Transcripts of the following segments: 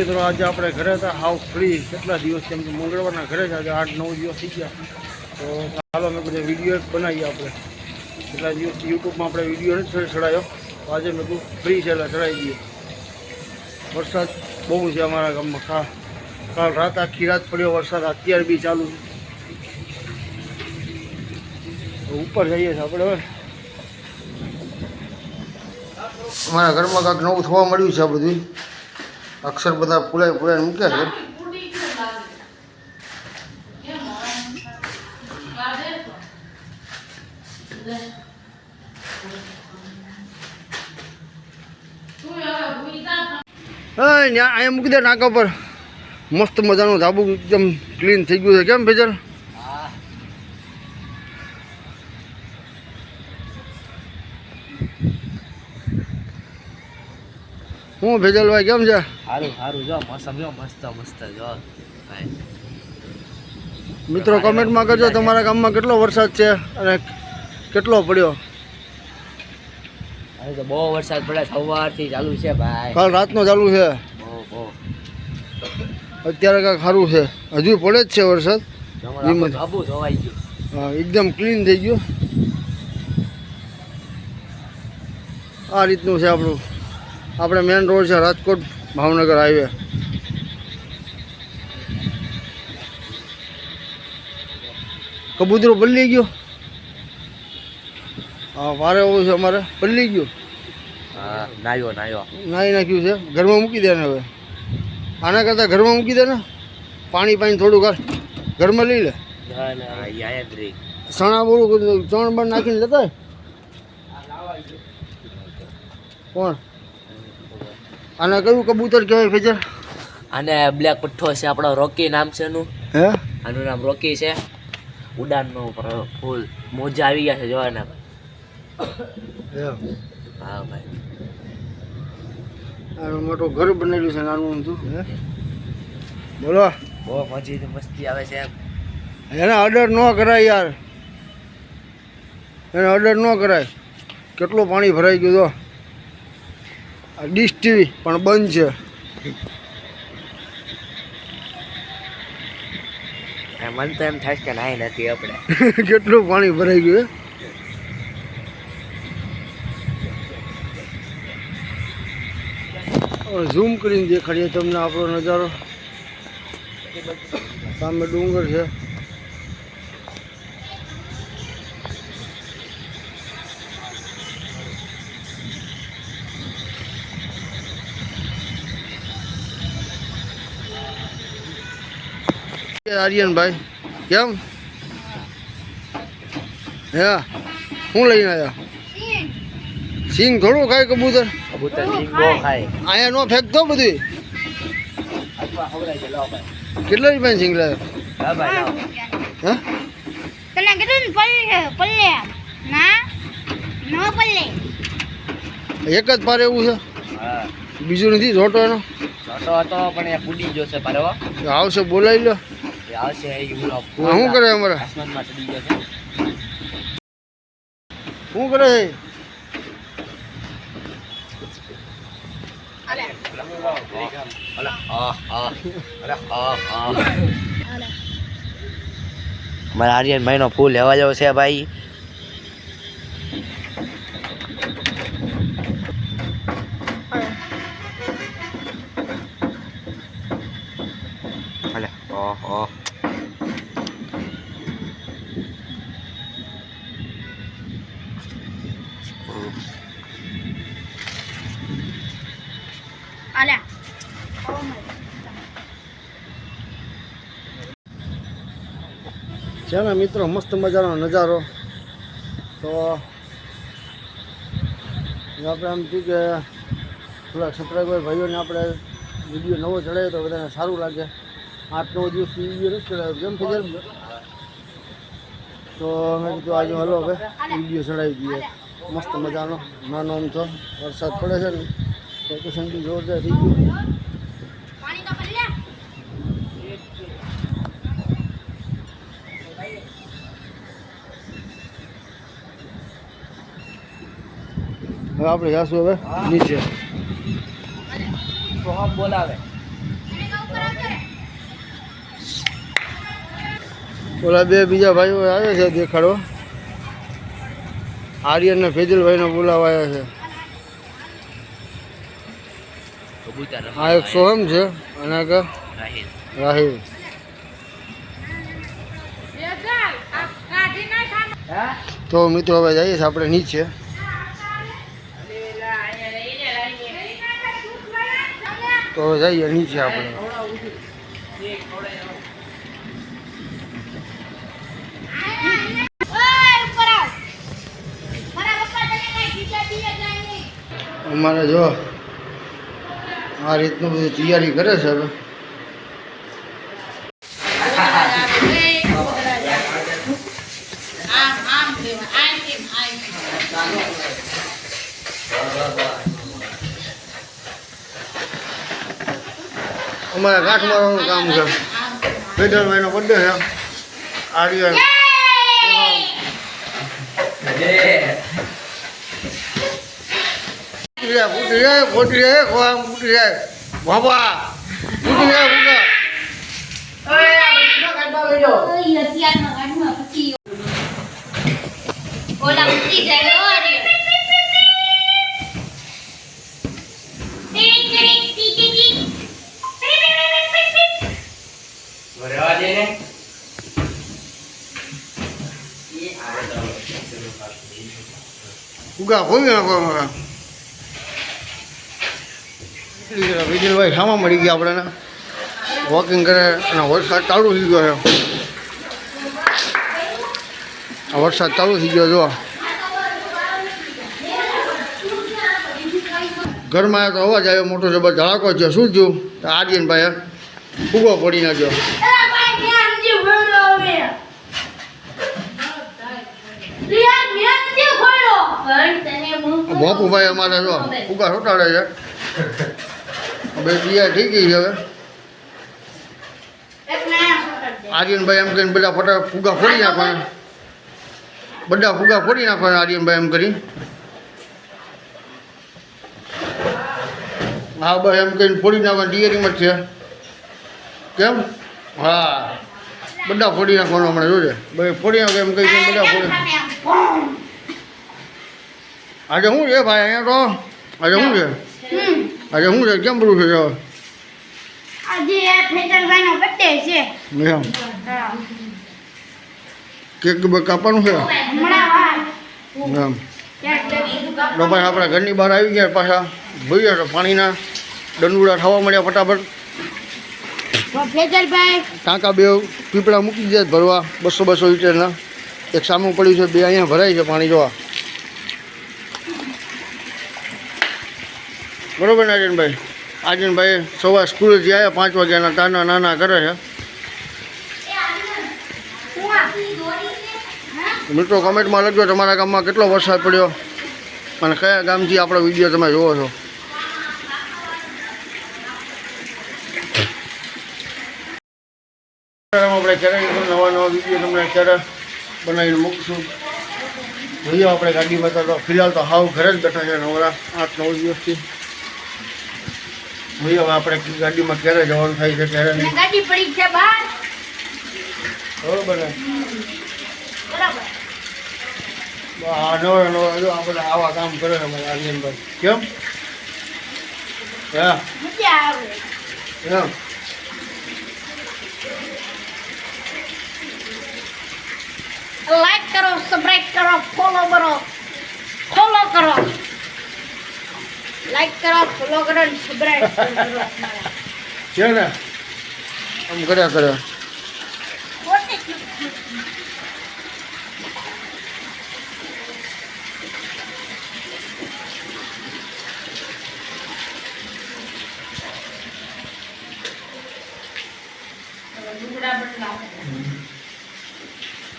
મિત્રો આજે આપણે ઘરે હતા હાવ ફ્રી કેટલા દિવસ કેમ કે મંગળવારના ઘરે જ આજે 8-9 દિવસ થઈ ગયા તો ચાલો મેં બધે વિડીયો બનાવીએ આપણે કેટલા દિવસ યુટ્યુબમાં આપણે વિડીયો નથી ચડાવ્યો તો આજે મેં કહું ફ્રી છે એટલે ચડાવી દઈએ વરસાદ બહુ છે અમારા ગામમાં કાલ રાત આખી રાત પડ્યો વરસાદ અત્યારે બી ચાલુ છે ઉપર જઈએ છીએ આપણે હવે અમારા ઘરમાં કાંઈક નવું થવા મળ્યું છે આ બધું અક્ષર બધા પુલાઈ મૂક્યા છે અહીંયા મૂકી દે નાકા પર મસ્ત મજાનું ધાબુ એકદમ ક્લીન થઈ ગયું છે કેમ ભેજલ હું ભેજલભાઈ કેમ છે સારું સારું જો મોસમ જો મસ્ત મસ્ત જો મિત્રો કમેન્ટમાં કરજો તમારા ગામમાં કેટલો વરસાદ છે અને કેટલો પડ્યો હવે તો બહુ વરસાદ પડે સવારથી ચાલુ છે ભાઈ કાલ રાતનો ચાલુ છે અત્યારે કાંઈક સારું છે હજુ પડે જ છે વરસાદ ધાબુ ધોવાઈ ગયું હા એકદમ ક્લીન થઈ ગયું આ રીતનું છે આપણું આપણે મેન રોડ છે રાજકોટ ભાવનગર હાઈવે કબૂતરો પલળી ગયો હા વારે એવું છે અમારે પલળી ગયું હા નાયો નાહી નાખ્યું છે ઘરમાં મૂકી દે ને હવે આના કરતાં ઘરમાં મૂકી દે ને પાણી થોડું ઘરમાં લઈ લે સણા બોલું ચણ બણ નાખીને લેતા કોણ આને કયું કબૂતર કહેવાય ફેજર આને બ્લેક પઠ્ઠો છે આપણો રોકી નામ છે એનું હે આનું નામ રોકી છે ઉડાનનો ફૂલ મોજા આવી ગયા છે જોવાના હા ભાઈ આનું મોટું ઘર બનેલું છે નાનું હતું હે બોલો બહુ મજી મસ્તી આવે છે એને ઓર્ડર ન કરાય યાર એને ઓર્ડર ન કરાય કેટલું પાણી ભરાઈ ગયું તો આ ડીશ ટીવી પણ બંધ છે મન તો એમ થાય કે નાઈ નથી આપણે કેટલું પાણી ભરાઈ ગયું ઝૂમ કરીને દેખાડીએ તમને આપણો નજારો સામે ડુંગર છે આર્યનભાઈ કેમ હે શું લઈને આવ્યા સિંગ થોડું ખાય કબૂતર સિંગ બહુ ખાય અહીંયા નો ફેંકતો બધું કેટલા રૂપિયા સિંગ લાવ્યો હે તને કીધું પલ્લે ના નો પલ્લે એક જ પાર એવું છે બીજું નથી જોટો એનો છોટો હતો પણ એ ફૂટી ગયો છે પારવા આવશે બોલાવી લો આવશે શું કરે અમારે આસમાનમાં ચડી ગયો છે શું કરે મારા આર્યનભાઈ નો ફૂલ લેવા જવો છે ભાઈ છે ને મિત્રો મસ્ત મજાનો નજારો તો આપણે આમ થયું કે થોડાક સબસ્ક્રાઈબર ભાઈઓને આપણે વિડીયો નવો ચડાવ્યો તો બધાને સારું લાગે 8-9 દિવસથી વિડીયો નથી ચડાવ્યો કેમ ફેજર તો મેં કીધું આજે હલો હવે વિડીયો ચડાવી દઈએ મસ્ત મજાનો નાનો આમ તો વરસાદ પડે છે ને લોકેશન બી જોરદાર થઈ ગયું હવે આપણે જાશું હવે નીચે બોલાવે ઓલા બે બીજા ભાઈઓ આવે છે દેખાડો. આર્યન ને ફેજલભાઈને બોલાવાયા છે. કબૂતર આ એક સોહમ છે અને એક રાહિલ. રાહિલ. તો મિત્રો હવે જઈએ છીએ આપણે નીચે. તો હવે જઈએ નીચે આપણે. અમારે જો આ રીતનું બધું તૈયારી કરે છે હવે. અમારે કાઠ મારવાનું કામ છે. ફેડરભાઈનો બર્થડે છે. આર્યન ફૂટી જાય ફૂટી જાય કોમ ફૂટી જાય બાબા ફૂટી જાય ફૂટા. ઓલા ઉઠી જાય ફુગા ફોવી નાખો. વિજયભાઈ સામા મળી ગયા આપણે વોકિંગ કરે અને વરસાદ ચાલુ થઈ ગયો છે. વરસાદ ચાલુ થઈ ગયો જો. ઘરમાં તો અવાજ આવ્યો મોટો જબર ધડાકો છે. શું થયું? આર્યનભાઈએ ફુગો પડી નાખ્યો. બાપુભાઈ અમારે જો ફુગા છોટાડે છે. બે તૈયાર થઈ ગઈ છે હવે. આર્યનભાઈ એમ કરીને બધા ફટાફટ ફુગા ફોડી નાખવાના. બધા ફુગા ફોડી નાખવાના આર્યનભાઈ એમ કરી. હા બસ એમ કરીને ફોડી નાખવાની તૈયારીમાં જ છે. કેમ? હા બધા ફોડી નાખવાનું હમણાં જોજે. ભાઈ ફોડી નાખે એમ કહી બધા ફોડી. આજે શું છે ભાઈ અહીંયા તો? આજે શું છે? આજે શું છે? કેમ બધું છે? આજે ફેજલભાઈનો બર્થડે છે. એમ કેક કાપવાનું છે એમ. તો ભાઈ આપણા ઘરની બહાર આવી ગયા પાછા. જોઈએ તો પાણીના દંડુડા થવા મળ્યા ફટાફટ. ફેજલભાઈ ટાંકા બે પીપળા મૂકી દીધા છે ભરવા 200 લીટરના. એક સામું પડ્યું છે, બે અહીંયા ભરાય છે પાણી જોવા. બરોબર ને આજનભાઈ? આજનભાઈ સવાર સ્કૂલેથી આવ્યા 5 વાગ્યાના તાના નાના કરે છે. મિત્રો કમેન્ટમાં લખજો તમારા ગામમાં કેટલો વરસાદ પડ્યો અને કયા ગામથી આપણો વિડીયો તમે જોવો છો. આપણે ક્યારે નવા વિડીયો તમને ક્યારે બનાવીને મૂકશું. જોઈએ આપણે ગાડીમાં તો ફિલહાલ તો હાવ ઘરે જ બેઠા છે નવરા 8-9 દિવસથી. જોઈએ હવે આપણે ગાડીમાં ક્યારે જવાનું થાય છે ક્યારે નહીં. ગાડી પડી છે બહાર. બરોબર ને? બરાબર. આ નવા જો આ બધા આવા કામ કરે છે મારા આર્યનભાઈ. કેમ? હા મજા આવે. એમ લાઈક કરો, સબસ્ક્રાઇબ કરો, ફોલો કરો. લાઈક કરો, ફોલો કરો અને સબસ્ક્રાઇબ કરો. છે ને આમ કર્યા કરે.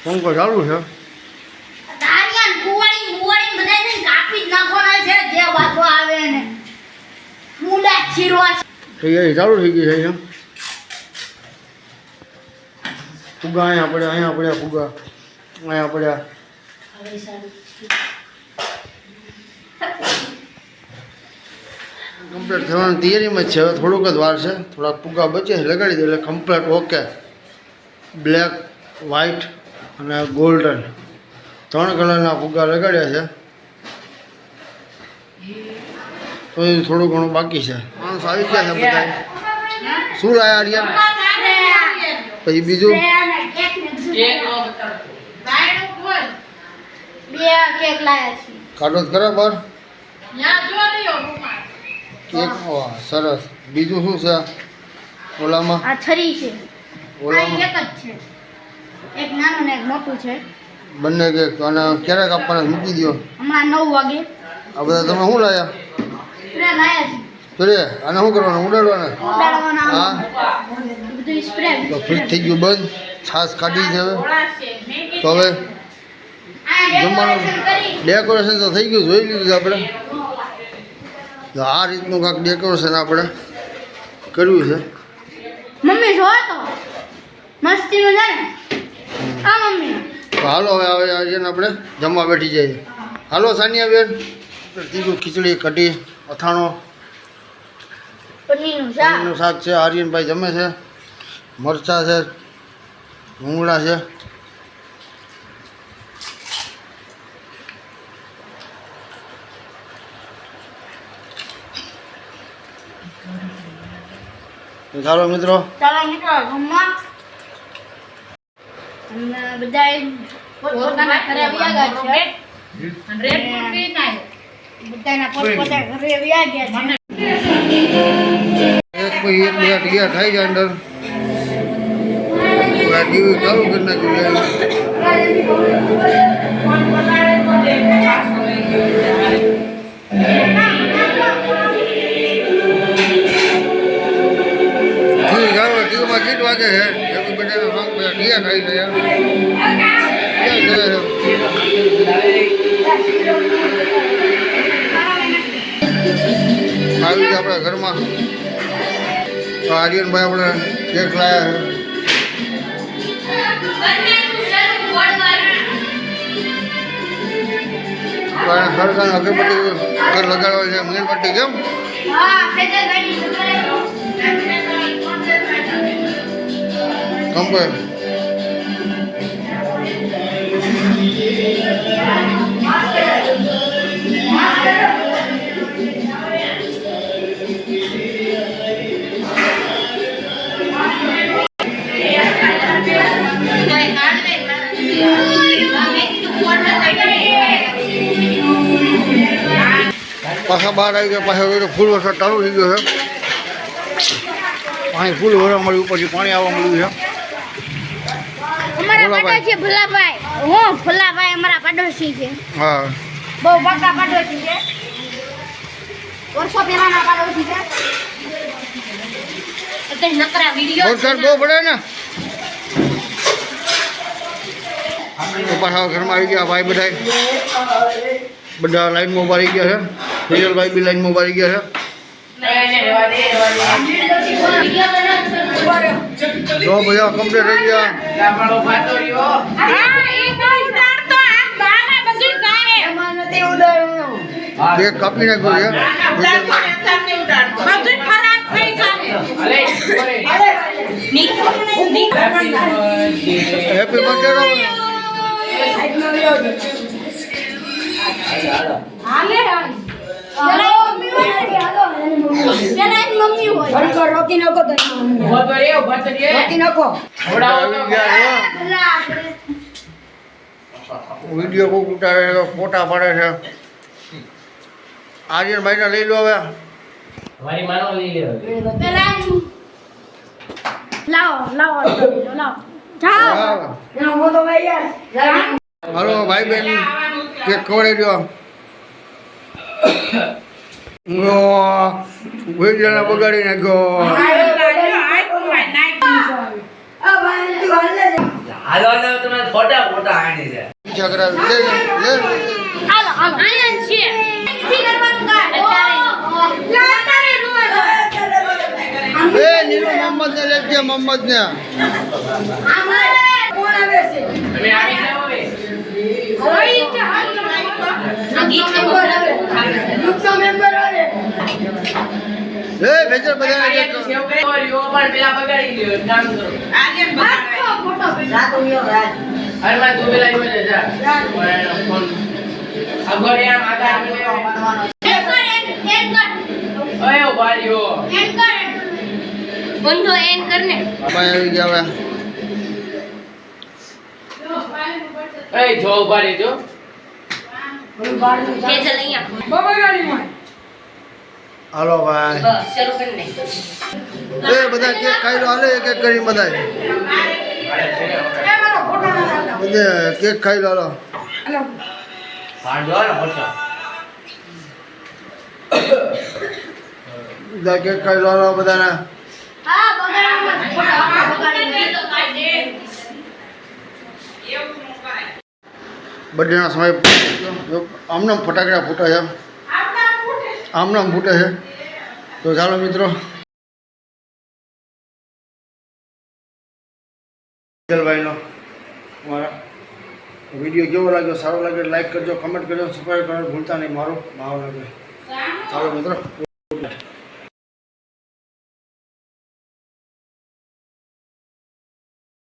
પંખો ચાલુ છે. દારિયાન કુવાળી બધાને કાપી જ નાખવાના છે જે બાજુ આવે ને. મુંડા ચીરવા છે. તૈયારી ચાલુ થઈ ગઈ છે અહીંયા. ફુગા અહીંયા પડ્યા ફુગા અહીંયા પડ્યા. કમ્પ્લીટ થવાની તૈયારીમાં જ છે. હવે થોડુંક જ વાર છે, થોડાક ફુગ્ગા બચે લગાડી દે એટલે કમ્પ્લીટ ઓકે. બ્લેક, વ્હાઈટ અને ગોલ્ડન 3 કલરના ફુગ્ગા લગાડ્યા છે. તો એ થોડું ઘણું બાકી છે. માણસ આવી ગયા છે બધા. શું લાયા આર્યન? પછી બીજું કેક લાયા છે. કાઢો જ ખરા બહાર કેક. સરસ. બીજું શું છે ઓલામાં? આ છરી છે. ઓલામાં એક જ છે, એક નાનું ને એક મોટું છે. બંને કેક. અને ક્યારે કાપવાના મૂકી દો. હમણાં 9 વાગે. આ બધા તમે શું લાયા? સ્પ્રે લાયા છે. સ્પ્રે. આને શું કરવાનું? ઉડાડવાના? ઉડાડવાના. હા. બધું સ્પ્રે. તો ફ્રીજ થઈ ગયું બંધ. છાશ કાઢી છે હવે. તો હવે જમવાનું ડેકોરેશન તો થઈ ગયું, જોઈ લીધું આપણે. તો આ રીતનું કાંઈક ડેકોરેશન આપણે કર્યું છે. મમ્મી જો તો મસ્તીનું છે ને. આ મમ્મી તો હાલો હવે આર્યન આપણે જમવા બેઠી જઈએ. હાલો સાનિયા બેન. ત્રીજું ખીચડી, કઢી, અથાણો, પનીરનું શાક. પનીરનું શાક છે. આર્યનભાઈ જમે છે. મરચાં છે, ભૂંગળા છે. ચાલો મિત્રો, ચાલો મિત્રો જમવા. અને બધાય પોતપોતાના ઘરે વ્યા ગયા છે. બધાના પોતપોતાના ઘરે વ્યા ગયા છે. એક પછી એક બધા તૈયાર થાય છે અંદર. ટીવી ચાલુ કરી નાખ્યું. ટીવીમાં ગીત વાગે છે. એવી બધા સોંગ બધા તૈયાર થઈ ગયા. આવી ગયા આપણા ઘરમાં. તો આર્યનભાઈ આપણે કેક લાયા છે. સરકારને અગરબત્તી ઘર લગાડવા છે. મીણબત્તી કેમ હા ફેદર ગાડી કમ્પેર. પાછા બહાર આવી ગયા. પાછા ફૂલ વરસાદ ચાલુ થઈ ગયો છે. પાણી ફૂલ ભરવા મળ્યું, ઉપરથી પાણી આવવા મળ્યું છે. અમારા ભોલાભાઈ. પાડોશી ભોલાભાઈ. હું ભોલાભાઈ અમારા પાડોશી છે. હા. બહુ પાકા પાડોશી છે. વર્ષો પહેલાના પાડોશી છે. અત્યારે નકરા વિડીયો વરસાદ બહુ પડે ને તો પાછા ઘરમાં આવી ગયા ભાઈ. બધા લાઈનમાં ઉભા રહી ગયા છે. ફિયલભાઈ બી લાઈનમાં ઉભા રહી ગયા છે. જો બધા કમ્પ્લીટ થઈ ગયા. કેક કાપી નાખ્યો છે. Happy birthday. વિડીયો બહુ ઉતારે છે, ફોટા પાડે છે. આર્યનભાઈ ને લઈ લો હવે. હાલો ભાઈ બેન કેક ખવડાવી દો. વિડીયોને બગાડી નાખ્યો. ઈચ્છા કરાવી લે લે. એ નીલુ મોહમ્મદ ને લેજે. મોહમ્મદ ને મેમ્બર એ ભેજર બધા સેવ કરી યો પણ પેલા બગાડી ગયો કામ કરો ફોટો અરમાન તું પેલા યો જા ફોન અગોરે આમ આગળ ઓય ભાઈઓ બંધો એન કરને ભાઈ આવી ગયા હવે એ જો ઉભા જો કે ચલ અહીંયા હાલો ભાઈ બસ શરૂ કરીને એ બધા કેક ખાઈ લો હાલે એક એક કરી બધા બધે કેક ખાઈ લો હાલો ભાડો ને પછા બધા કેક ખાઈ લો હાલો બધાના હા બગાડી બર્થડેના સમય આમનામ ફટાકડા ફૂટે છે આમનામ ફૂટે છે તો ચાલો મિત્રો ભાઈનો મારા વિડીયો કેવો લાગ્યો સારો લાગે લાઈક કરજો કમેન્ટ કરજો સબસ્ક્રાઈબ કરવાનું ભૂલતા નહીં મારો ભાવનગર ચાલો મિત્રો